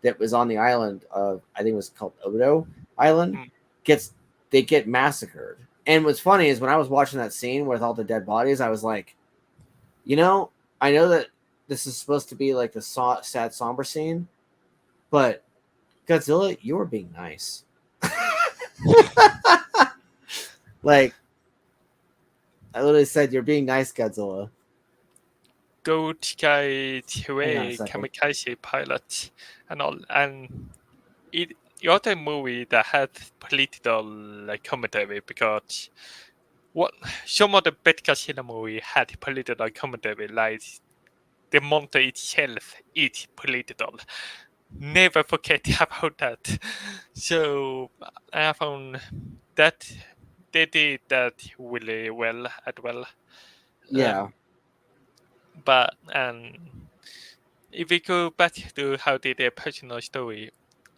that was on the island of, I think it was called Odo Island, Hmm. gets they get massacred. And what's funny is when I was watching that scene with all the dead bodies, I was like, you know, I know that this is supposed to be like the sad, somber scene, but Godzilla, you were being nice. Like, I literally said, "You're being nice, Godzilla." Good guy Hang on a Tue second. kamikaze pilot and all, and it was a movie that had political like commentary because what some of the best Godzilla movie had political commentary, like the monster itself is political. Never forget about that. So I found that they did that really well as well. Yeah, But if we go back to how they did a personal story,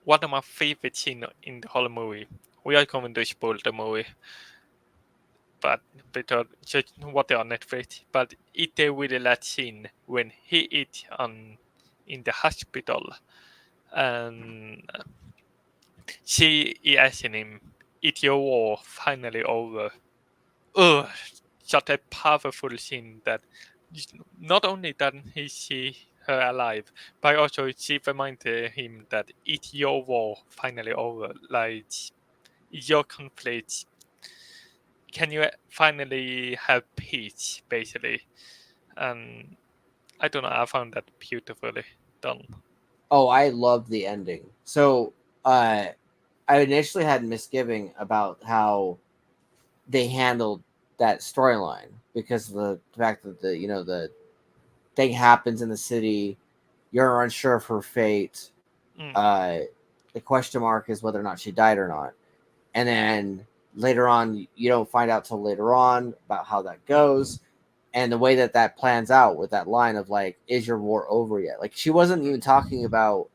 one of my favorite scenes in the whole movie. We are going to spoil the movie, but because just what they on Netflix. But it a really that scene when he is on in the hospital and she is asking him, "Is your war finally over?" Ugh, such a powerful scene that not only that he see her alive, but also she reminded him that it's your war finally over. Like your conflict. Can you finally have peace, basically? And I don't know. I found that beautifully done. Oh, I loved the ending. So, I initially had misgiving about how they handled that storyline because of the fact that the thing happens in the city, you're unsure of her fate. Mm. The question mark is whether or not she died or not, and then later on, you don't find out till later on about how that goes. And the way that that plans out with that line of like, is your war over yet? Like, she wasn't even talking about.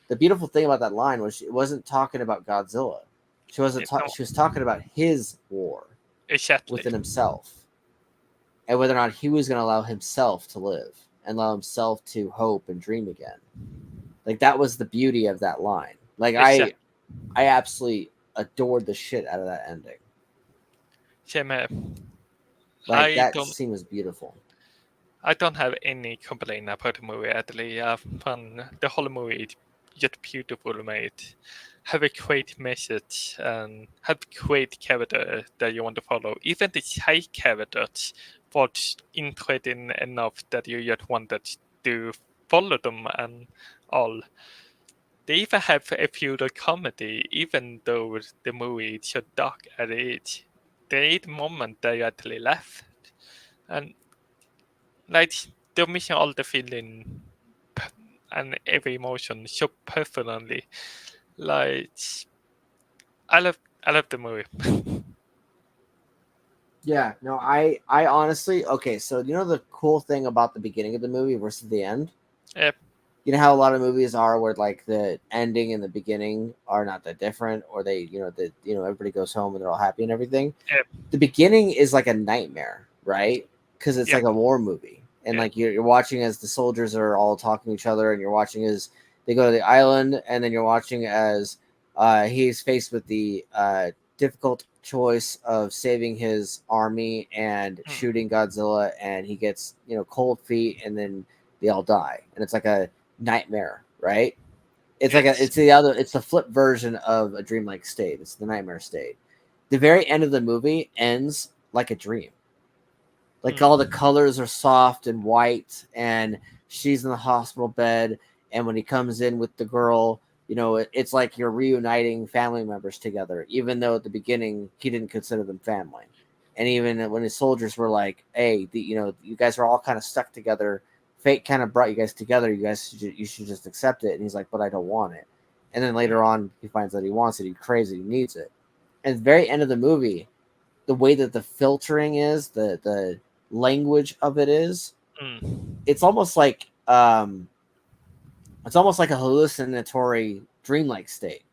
The beautiful thing about that line was she wasn't talking about Godzilla. She wasn't. No, She was talking about his war exactly. within himself, and whether or not he was going to allow himself to live and allow himself to hope and dream again. Like, that was the beauty of that line. Like, Exactly. I absolutely adored the shit out of that ending. Same here. Like, that scene was beautiful. I don't have any complaint about the movie. Actually, I found the whole movie is just beautiful made. Have a great message and have great character that you want to follow. Even the side characters was interesting enough that you just wanted to follow them and all. They even have a few comedy, even though the movie is so dark as it is. There is a moment that you actually laugh. And like they're missing all the feeling and every emotion so perfectly. Like I love the movie. Yeah, no, I honestly, okay, so you know the cool thing about the beginning of the movie versus the end? Yep. You know how a lot of movies are where like the ending and the beginning are not that different, or they, everybody goes home and they're all happy and everything. Yep. The beginning is like a nightmare, right? Because it's Yep. like a war movie, and Yep. like you're watching as the soldiers are all talking to each other, and you're watching as they go to the island, and then you're watching as he's faced with the difficult choice of saving his army and shooting Godzilla, and he gets cold feet, and then they all die, and it's like a nightmare, right? It's like Yes. it's the flip version of a dreamlike state. It's the nightmare state. The very end of the movie ends like a dream. Like all the colors are soft and white, and she's in the hospital bed, and when he comes in with the girl, it's like you're reuniting family members together, even though at the beginning he didn't consider them family. And even when his soldiers were like, hey, you guys are all kind of stuck together, fate kind of brought you guys together, you should just accept it. And he's like, but I don't want it. And then later on he finds that he wants it, he craves it, he needs it. And at the very end of the movie, the way that the filtering is, the language of it is, it's almost like a hallucinatory dreamlike state.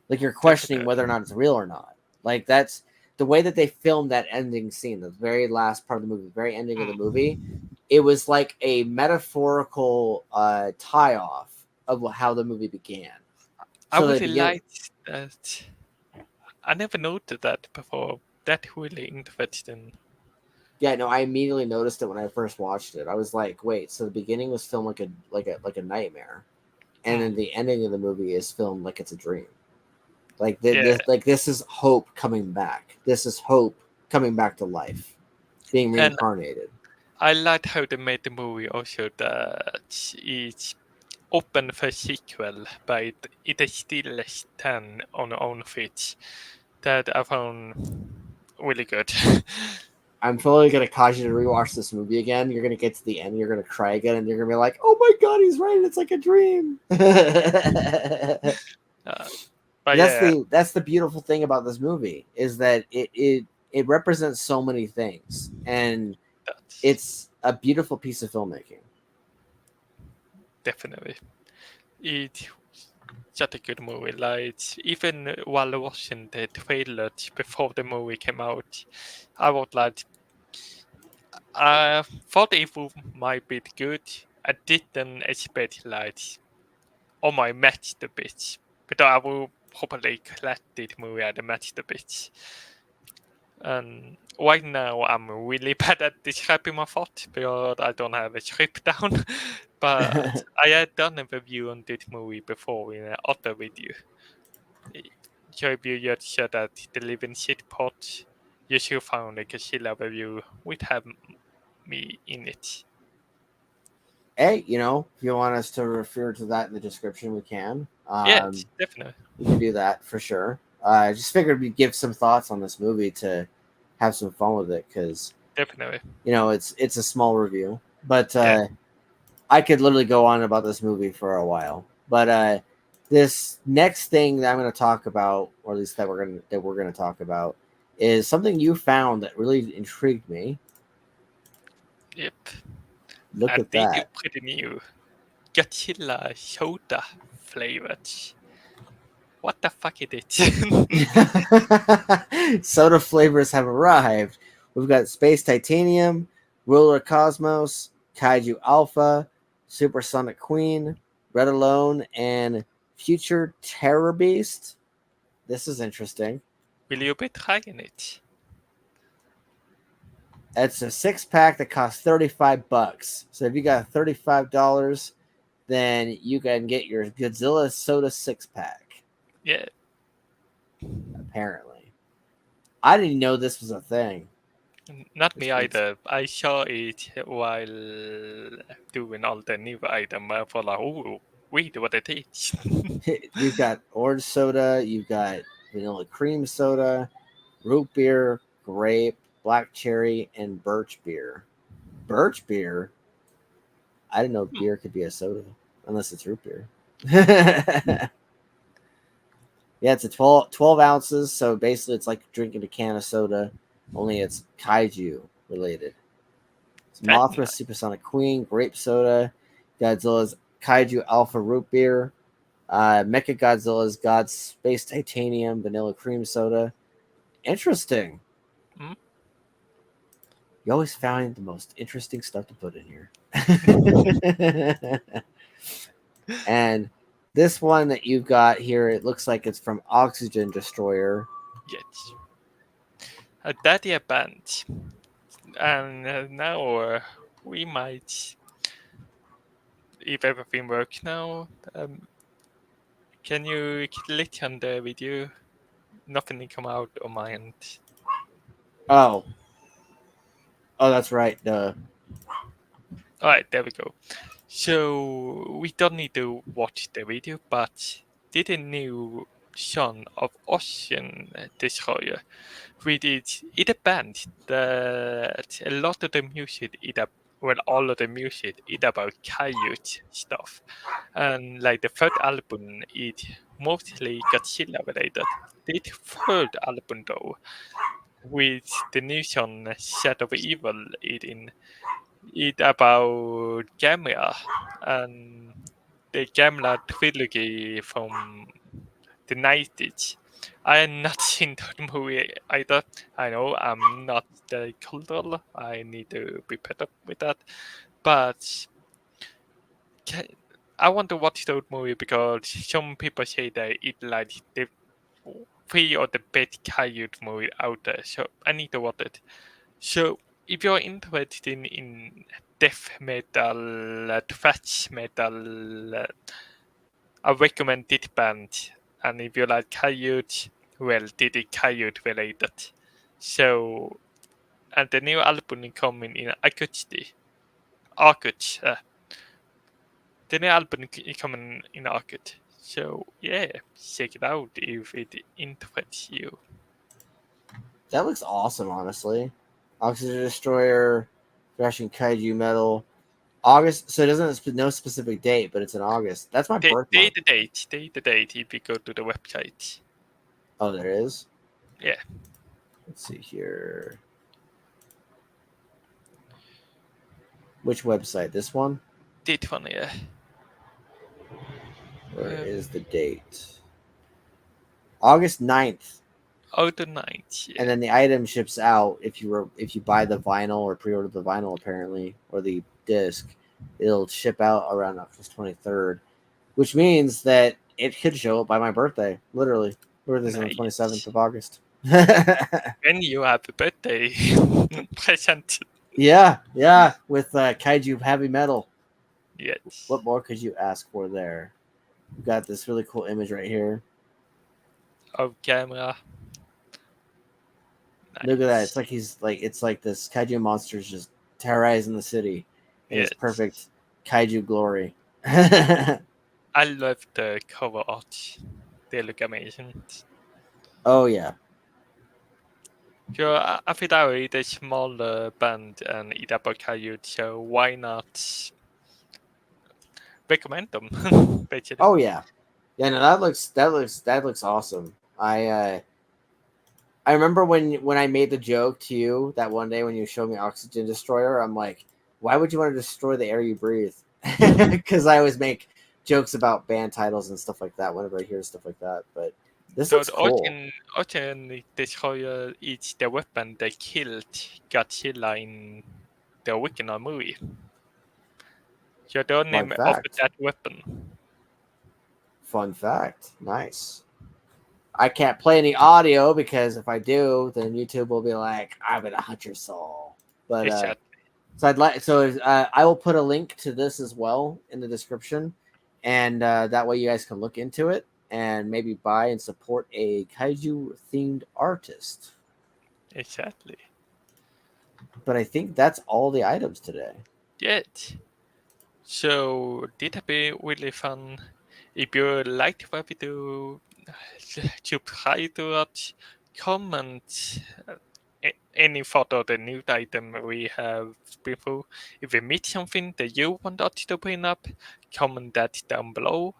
Like you're questioning whether or not it's real or not. Like that's the way that they filmed that ending scene, the very last part of the movie, the very ending of the movie. It was like a metaphorical tie off of how the movie began. I really liked that. I never noted that before. That really interesting. Yeah, no, I immediately noticed it when I first watched it. I was like, wait, so the beginning was filmed like a nightmare, and then the ending of the movie is filmed like it's a dream. Like this is hope coming back. This is hope coming back to life, being reincarnated. I liked how they made the movie also that it's open for sequel, but it still stand on its own feet. That I found really good. I'm totally gonna cause you to rewatch this movie again. You're gonna get to the end, you're gonna cry again, and you're gonna be like, "Oh my god, he's right! It's like a dream." That's the beautiful thing about this movie is that it represents so many things, and it's a beautiful piece of filmmaking. Definitely, it's such a good movie. Like even while watching the trailer before the movie came out, I was like, I thought it might be good. I didn't expect like, oh my masterpiece, but I will probably collect this movie as a masterpiece. And right now I'm really bad at describing my thoughts because I don't have a script down. But I had done a review on this movie before in another video. So if you just said that the living shit pot, you should find a Godzilla review would have me in it. Hey, if you want us to refer to that in the description, we can. Yes, definitely. We can do that for sure. I just figured we'd give some thoughts on this movie to have some fun with it because Definitely. it's a small review, but Yeah. I could literally go on about this movie for a while. But this next thing that I'm going to talk about, or at least that we're going to talk about, is something you found that really intrigued me. Yep. Look And at this is that. pretty new. Godzilla soda flavored. What the fuck is it? Soda flavors have arrived. We've got Space Titanium, Ruler Cosmos, Kaiju Alpha, Supersonic Queen, Red Alone, and Future Terror Beast. This is interesting. Will you be trying it? It's a 6-pack that costs $35. So if you got $35, then you can get your Godzilla Soda 6-pack. Yeah. Apparently, I didn't know this was a thing. Not me either. I saw it while doing all the new item. I thought like, oh, wait, what it is. You've got orange soda, you've got vanilla cream soda, root beer, grape, black cherry, and birch beer. Birch beer? I didn't know beer could be a soda unless it's root beer. Yeah, it's a 12 ounces, so basically it's like drinking a can of soda, only it's kaiju related. It's That's Mothra nice. Supersonic Queen, grape soda, Godzilla's Kaiju Alpha Root Beer, Mecha Godzilla's God Space Titanium Vanilla Cream Soda. Interesting. Hmm? You always find the most interesting stuff to put in here. And this one that you've got here, it looks like it's from Oxygen Destroyer. Yes. A daddy a band. And now we might, if everything works now, can you click on the video? Nothing will come out on my end. Oh, that's right. Duh. Alright, there we go. So we don't need to watch the video, but did a new Son of Ocean Destroyer, which is a band that a lot of the music is all of the music is about Kaijus stuff, and like the third album is mostly Godzilla related. The third album though, with the new song Shadow of Evil, it about Gamera and the Gamera trilogy from the 90s. I have not seen that movie either. I know I'm not the cultural. I need to be better with that. But I want to watch that movie because some people say that it like the three of the best Kaiju movie out there. So I need to watch it. So if you're interested in death metal, thrash metal, I recommend this band. And if you like Kaiju, well, this is Kaiju related. So, and the new album is coming in August. The new album is coming in August. So, yeah, check it out if it interests you. That looks awesome, honestly. Oxygen Destroyer, Thrashing Kaiju Metal. August, so it doesn't have no specific date, but it's in August. That's my birth month. The date if you go to the website. Oh, there is? Yeah. Let's see here. Which website? This one? This one, yeah. Where is the date? August 9th. Oh, the 9th, yeah. And then the item ships out if you buy the vinyl or pre-order the vinyl, apparently, or the disc. It'll ship out around August 23rd, which means that it could show up by my birthday, literally. Birthday's on the 27th of August. Then you have a birthday present. Yeah, with Kaiju heavy metal. Yes. What more could you ask for there? We've got this really cool image right here. Of camera. Look at that. Nice. It's like it's like this Kaiju monster's just terrorizing the city in its Yes. perfect Kaiju glory. I love the cover art. They look amazing. Oh yeah. So I think I read a smaller band and Kaiju, so why not recommend them? Basically. Oh yeah. Yeah, no, that looks awesome. I remember when I made the joke to you that one day when you showed me Oxygen Destroyer, I'm like, why would you want to destroy the air you breathe? Because I always make jokes about band titles and stuff like that whenever I hear stuff like that. But this So looks the cool. Ocean Destroyer is the weapon that killed Godzilla in the original movie. So the Fun name of fact. that weapon. Fun fact. Nice. I can't play any audio because if I do, then YouTube will be like, "I'm gonna hunt your soul." But Is that I will put a link to this as well in the description, and that way you guys can look into it and maybe buy and support a kaiju themed artist. exactly? But I think that's all the items today. Yet. So did it be really fun? If you liked what we do, subscribe to us, comment any photo of the new item we have before. If we meet something that you want us to bring up, comment that down below.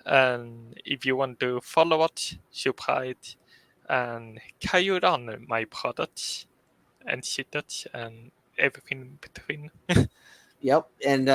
And if you want to follow us, subscribe, and carry on my products and shit and everything in between. Yep, and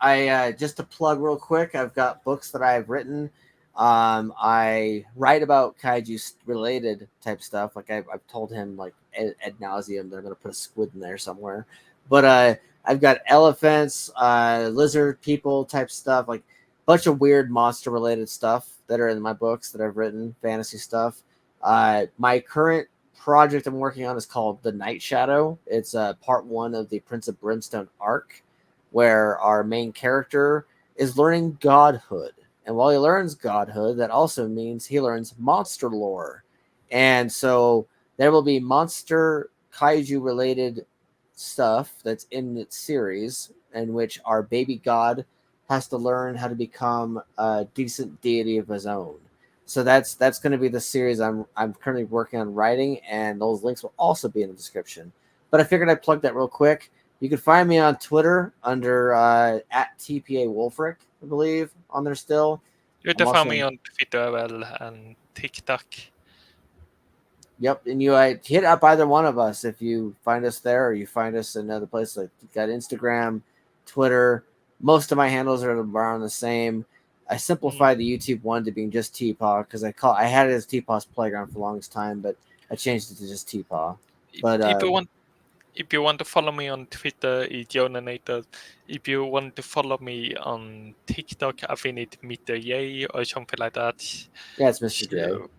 I just to plug real quick, I've got books that I've written. I write about kaiju related type stuff. Like I've told him like ad nauseum that I'm gonna put a squid in there somewhere. But I've got elephants, lizard people type stuff, like a bunch of weird monster related stuff that are in my books that I've written, fantasy stuff. My current project I'm working on is called The Night Shadow. It's part one of the Prince of Brimstone arc where our main character is learning godhood. And while he learns godhood, that also means he learns monster lore. And so there will be monster kaiju related stuff that's in its series in which our baby god has to learn how to become a decent deity of his own. So that's going to be the series I'm currently working on writing, and those links will also be in the description. But I figured I'd plug that real quick. You can find me on Twitter under at TPA Wolfric, I believe, on there still. You I'm can find me also, on Twitter well and TikTok. yep, and you hit up either one of us if you find us there or you find us in another place. Like you got Instagram, Twitter. Most of my handles are around the same. I simplified the YouTube one to being just TPAW because I had it as TPAW's Playground for the longest time, but I changed it to just TPAW. But If you want to follow me on Twitter, it's Jonasnator. If you want to follow me on TikTok, I think it's Mr. Yay or something like that. yeah, it's Mr. J. So,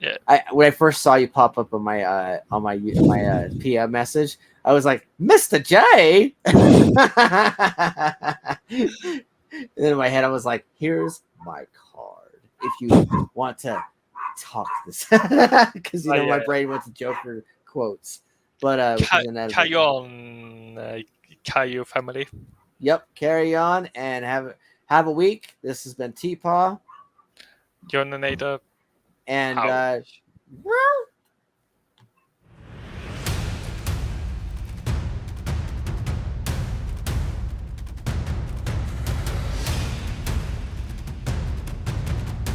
yeah. When I first saw you pop up on my PM message, I was like, Mr. J. And then in my head, I was like, here's my card. If you want to talk this, because my brain went to Joker quotes, but which is Carry inevitable. on, Kaiju family. Yep, carry on and have a week. This has been Teapaw, Jonasnator and out.